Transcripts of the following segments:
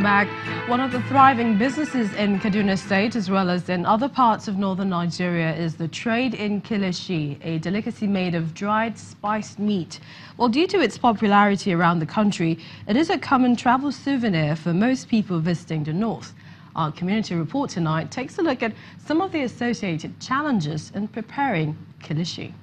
back. One of the thriving businesses in Kaduna State as well as in other parts of northern Nigeria is the trade in Kilishi, a delicacy made of dried spiced meat. Well, due to its popularity around the country, it is a common travel souvenir for most people visiting the north. Our community report tonight takes a look at some of the associated challenges in preparing Kilishi.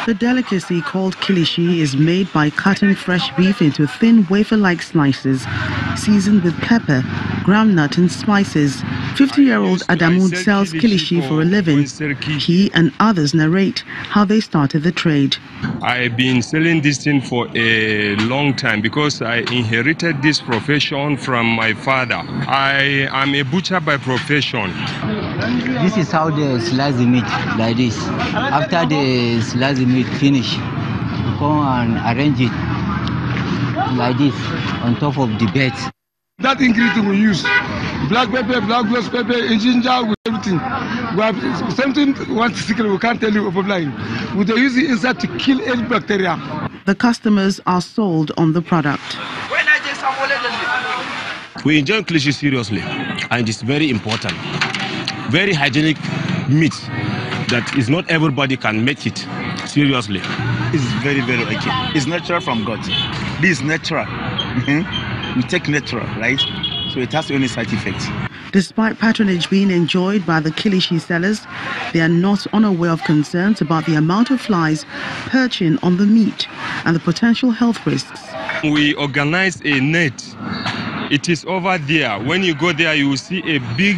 The delicacy called Kilishi is made by cutting fresh beef into thin wafer-like slices, seasoned with pepper, groundnut and spices. 50-year-old Adamu sells Kilishi for a living. He and others narrate how they started the trade. I've been selling this thing for a long time because I inherited this profession from my father. I am a butcher by profession. This is how they slice the meat, like this. After they slice the meat finish, you come and arrange it like this on top of the bed. That ingredient we use, black pepper, black ghost pepper, ginger, with everything. We have something one secret we can't tell you offline. We use it inside to kill any bacteria. The customers are sold on the product. We enjoy Kilishi seriously, and it's very important. Very hygienic meat that is not everybody can make it seriously. It's very, very okay. It's natural from God. This is natural. We take natural, right? So it has only side effects. Despite patronage being enjoyed by the Kilishi sellers, they are not unaware of concerns about the amount of flies perching on the meat and the potential health risks. We organize a net. It is over there. When you go there, you will see a big,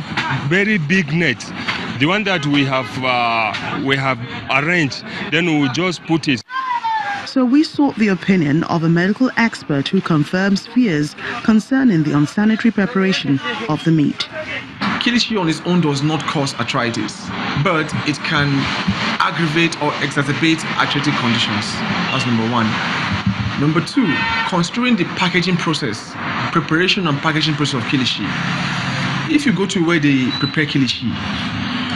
very big net. The one that we have arranged, then we will just put it. So we sought the opinion of a medical expert who confirms fears concerning the unsanitary preparation of the meat. Kilishi on its own does not cause arthritis, but it can aggravate or exacerbate arthritic conditions. That's number one. Number two, considering the packaging process, preparation and packaging process of Kilishi. If you go to where they prepare Kilishi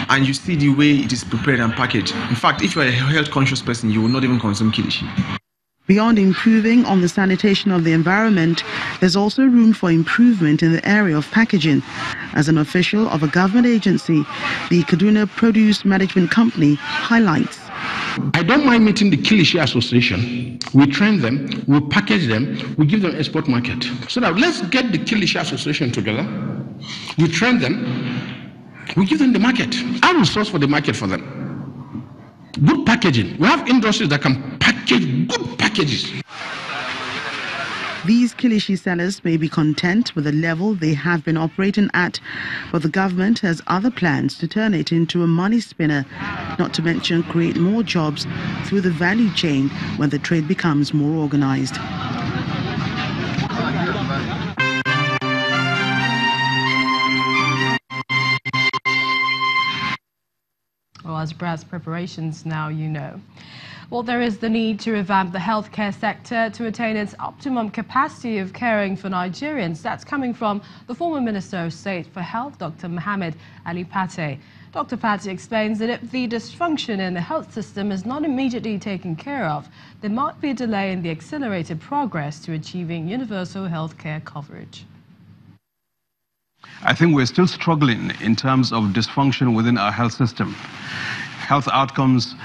and you see the way it is prepared and packaged, in fact, if you are a health conscious person, you will not even consume Kilishi. Beyond improving on the sanitation of the environment, there's also room for improvement in the area of packaging. As an official of a government agency, the Kaduna Produce Management Company highlights. I don't mind meeting the Kilishi Association. We train them, we package them, we give them export market. So now let's get the Kilishi Association together. We train them, we give them the market. I will source for the market for them. Good packaging. We have industries that can package good packages. These Kilishi sellers may be content with the level they have been operating at, but the government has other plans to turn it into a money spinner, not to mention create more jobs through the value chain when the trade becomes more organized. Well, as brass preparations now you know. Well, there is the need to revamp the healthcare sector to attain its optimum capacity of caring for Nigerians. That's coming from the former Minister of State for Health, Dr. Muhammad Alipate. Dr. Pate explains that if the dysfunction in the health system is not immediately taken care of, there might be a delay in the accelerated progress to achieving universal healthcare coverage. I think we're still struggling in terms of dysfunction within our health system. Health outcomes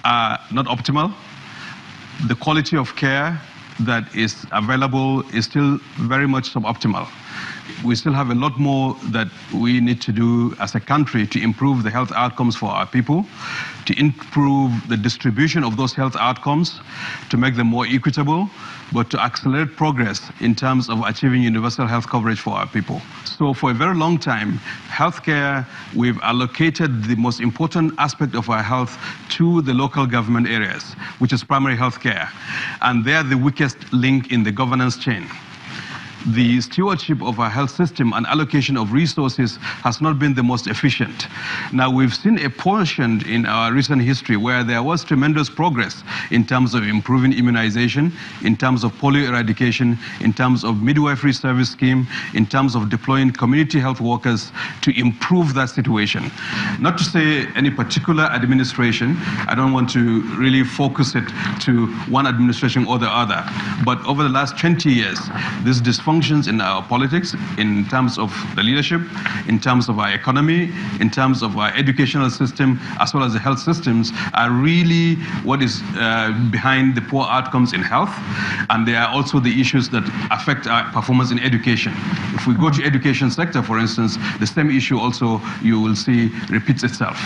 are not optimal. The quality of care that is available is still very much suboptimal. We still have a lot more that we need to do as a country to improve the health outcomes for our people, to improve the distribution of those health outcomes, to make them more equitable, but to accelerate progress in terms of achieving universal health coverage for our people. So for a very long time, healthcare, we've allocated the most important aspect of our health to the local government areas, which is primary health care. And they're the weakest link in the governance chain. the stewardship of our health system and allocation of resources has not been the most efficient. Now, we've seen a portion in our recent history where there was tremendous progress in terms of improving immunization, in terms of polio eradication, in terms of midwifery service scheme, in terms of deploying community health workers to improve that situation. Not to say any particular administration, I don't want to really focus it to one administration or the other, but over the last 20 years, this dysfunctions in our politics, in terms of the leadership, in terms of our economy, in terms of our educational system, as well as the health systems, are really what is behind the poor outcomes in health. And there are also the issues that affect our performance in education. If we go to education sector, for instance, the same issue also you will see repeats itself.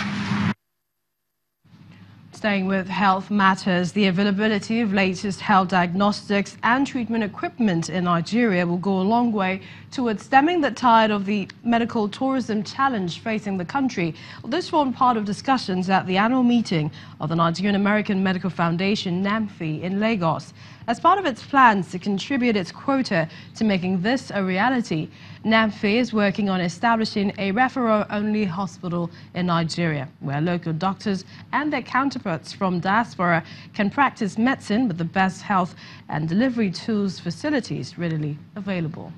Staying with health matters, the availability of latest health diagnostics and treatment equipment in Nigeria will go a long way towards stemming the tide of the medical tourism challenge facing the country. Well, this formed part of discussions at the annual meeting of the Nigerian American Medical Foundation, NAMFI, in Lagos. As part of its plans to contribute its quota to making this a reality, NAMFI is working on establishing a referral-only hospital in Nigeria, where local doctors and their counterparts from diaspora can practice medicine with the best health and delivery tools facilities readily available.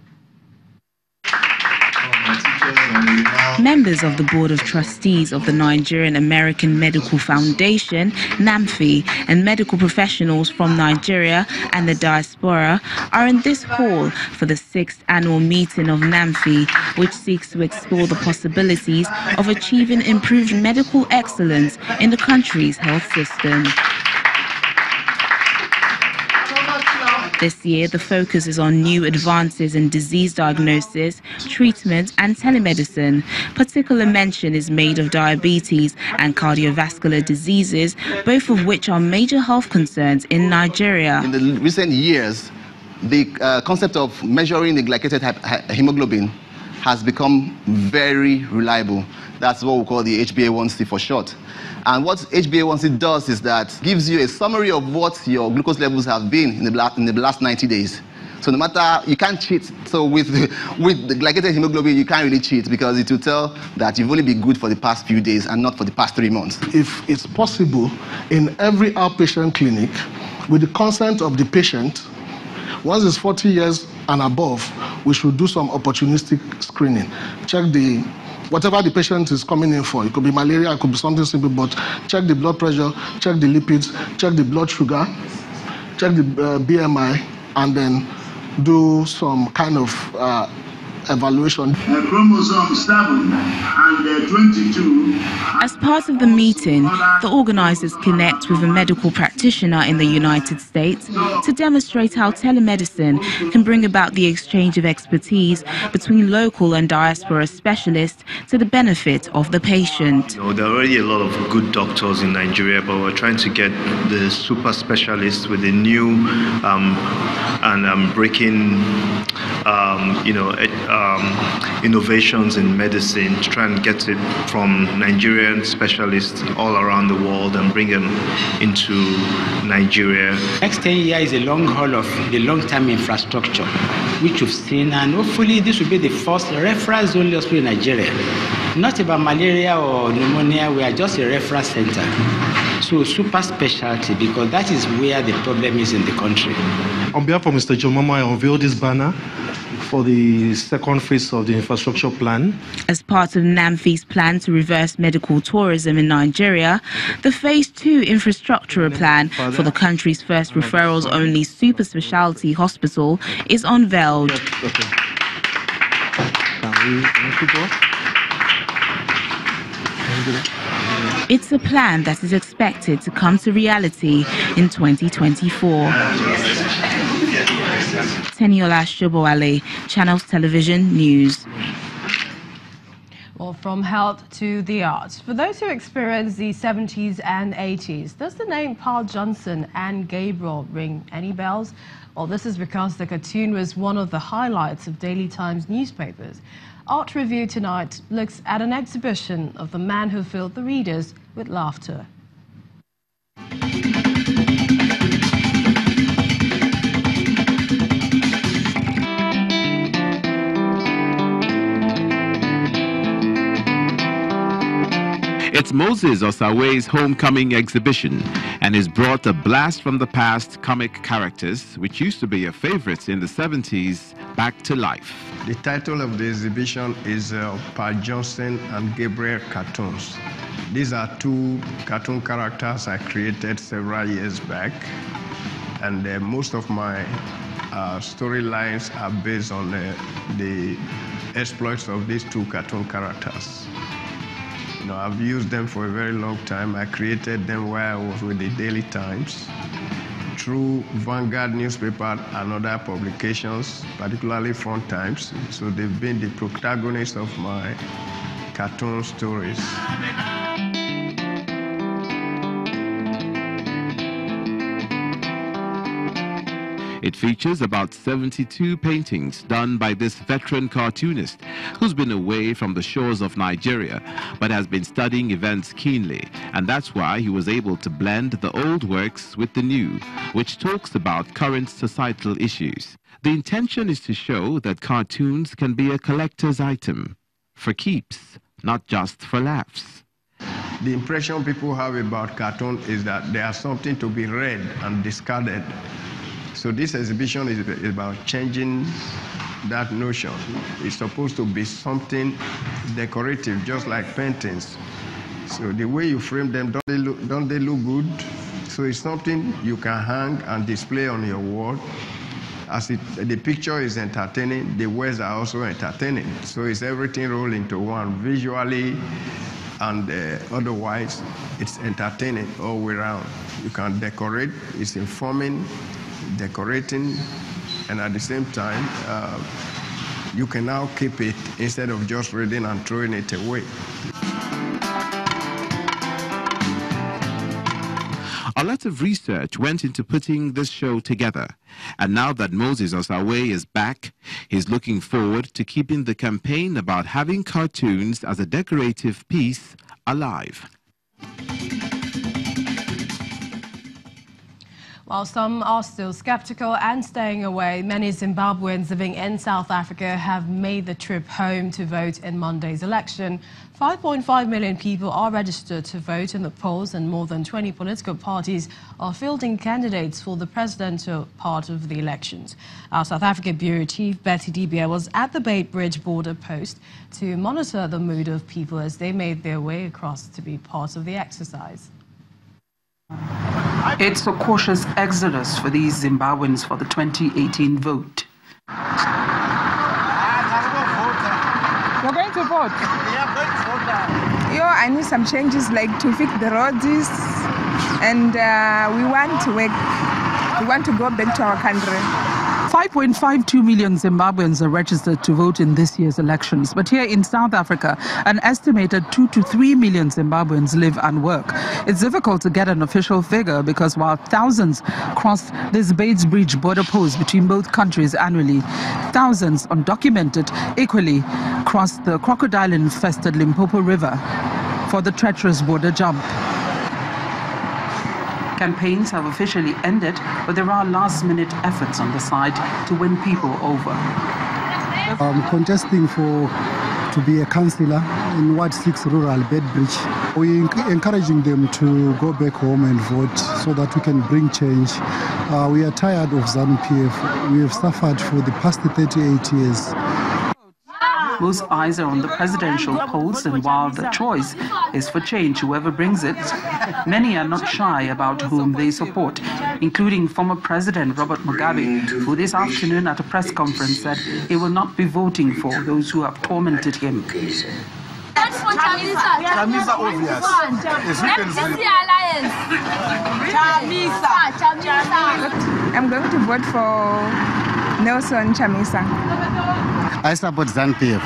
Members of the Board of Trustees of the Nigerian American Medical Foundation, NAMFI, and medical professionals from Nigeria and the diaspora are in this hall for the 6th annual meeting of NAMFI, which seeks to explore the possibilities of achieving improved medical excellence in the country's health system. This year, the focus is on new advances in disease diagnosis, treatment and telemedicine. Particular mention is made of diabetes and cardiovascular diseases, both of which are major health concerns in Nigeria. In the recent years, the concept of measuring the glycated hemoglobin has become very reliable. That's what we call the HbA1c for short. And what HbA1c does is that gives you a summary of what your glucose levels have been in the last 90 days. So no matter, you can't cheat. So with the glycated hemoglobin, you can't really cheat because it will tell that you've only been good for the past few days and not for the past 3 months. If it's possible, in every outpatient clinic, with the consent of the patient, once it's 40 years and above, we should do some opportunistic screening. Check whatever the patient is coming in for. It could be malaria, it could be something simple, but check the blood pressure, check the lipids, check the blood sugar, check the BMI, and then do some kind of evaluation. Chromosome 7 and 22. As part of the meeting, the organizers connect with a medical practitioner in the United States to demonstrate how telemedicine can bring about the exchange of expertise between local and diaspora specialists to the benefit of the patient. There are already a lot of good doctors in Nigeria, but we're trying to get the super specialists with the new and breaking innovations in medicine to try and get it from Nigerian specialists all around the world and bring them into Nigeria. Next 10 years is a long haul of the long-term infrastructure, which you've seen, and hopefully this will be the first reference-only hospital in Nigeria. Not about malaria or pneumonia, we are just a reference center. So super specialty, because that is where the problem is in the country. On behalf of Mr. John Mama, I unveiled this banner for the second phase of the infrastructure plan. As part of NAMFI's plan to reverse medical tourism in Nigeria, the Phase 2 infrastructure plan for the country's first referrals-only super specialty hospital is unveiled. It's a plan that is expected to come to reality in 2024. Teniola Shobowale, Channels Television News. Well, from health to the arts. For those who experienced the 70s and 80s, does the name Paul Johnson and Gabriel ring any bells? Well, this is because the cartoon was one of the highlights of Daily Times newspapers. Art Review tonight looks at an exhibition of the man who filled the readers with laughter. It's Moses Osawe's homecoming exhibition and has brought a blast from the past comic characters, which used to be a favorite in the 70s, back to life. The title of the exhibition is Pa Johnson and Gabriel cartoons. These are two cartoon characters I created several years back, and most of my storylines are based on the exploits of these two cartoon characters. You know, I've used them for a very long time. I created them while I was with the Daily Times, through Vanguard newspaper and other publications, particularly Front Times. So they've been the protagonists of my cartoon stories. It features about 72 paintings done by this veteran cartoonist who's been away from the shores of Nigeria but has been studying events keenly, and that's why he was able to blend the old works with the new, which talks about current societal issues. The intention is to show that cartoons can be a collector's item, for keeps, not just for laughs. The impression people have about cartoon is that they are something to be read and discarded. So this exhibition is about changing that notion. It's supposed to be something decorative, just like paintings. So the way you frame them, don't they look good? So it's something you can hang and display on your wall. As the picture is entertaining, the words are also entertaining. So it's everything rolled into one, visually and otherwise. It's entertaining all the way around. You can decorate, it's informing, decorating, and at the same time, you can now keep it instead of just reading and throwing it away. A lot of research went into putting this show together, and now that Moses Osawe is back, he's looking forward to keeping the campaign about having cartoons as a decorative piece alive. While some are still skeptical and staying away, many Zimbabweans living in South Africa have made the trip home to vote in Monday's election. 5.5 million people are registered to vote in the polls, and more than 20 political parties are fielding candidates for the presidential part of the elections. Our South Africa Bureau Chief, Pt.3, was at the Beitbridge border post to monitor the mood of people as they made their way across to be part of the exercise. It's a cautious exodus for these Zimbabweans for the 2018 vote. We're going to vote. I need some changes, like to fix the roads, and we want to work. We want to go back to our country. 5.52 million Zimbabweans are registered to vote in this year's elections. But here in South Africa, an estimated 2 to 3 million Zimbabweans live and work. It's difficult to get an official figure because while thousands cross this Beitbridge border post between both countries annually, thousands undocumented equally cross the crocodile-infested Limpopo River for the treacherous border jump. Campaigns have officially ended, but there are last-minute efforts on the side to win people over. I'm contesting to be a councillor in Ward 6 Rural Beitbridge. We're encouraging them to go back home and vote so that we can bring change. We are tired of ZANU-PF. We have suffered for the past 38 years. Most eyes are on the presidential polls, and while the choice is for change, whoever brings it, many are not shy about whom they support, including former President Robert Mugabe, who this afternoon at a press conference said he will not be voting for those who have tormented him. Chamisa, obvious. I'm going to vote for Nelson Chamisa. I support ZANU-PF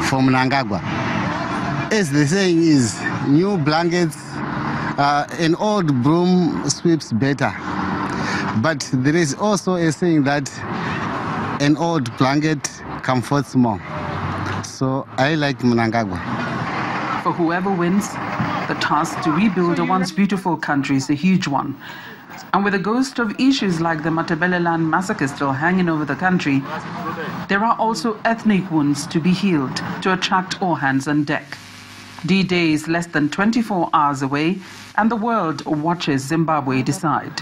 from Mnangagwa. As the saying is, new blankets, an old broom sweeps better. But there is also a saying that an old blanket comforts more. So I like Mnangagwa. For whoever wins, the task to rebuild a once beautiful country is a huge one. And with the ghost of issues like the Matabeleland massacre still hanging over the country, there are also ethnic wounds to be healed to attract all hands on deck. D-Day is less than 24 hours away, and the world watches Zimbabwe decide.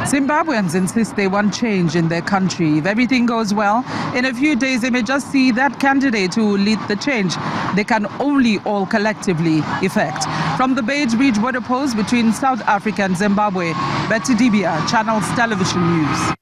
Zimbabweans insist they want change in their country. If everything goes well, in a few days they may just see that candidate who will lead the change they can only all collectively effect. From the Beit Bridge border post between South Africa and Zimbabwe, Betty Dibia, Channels Television News.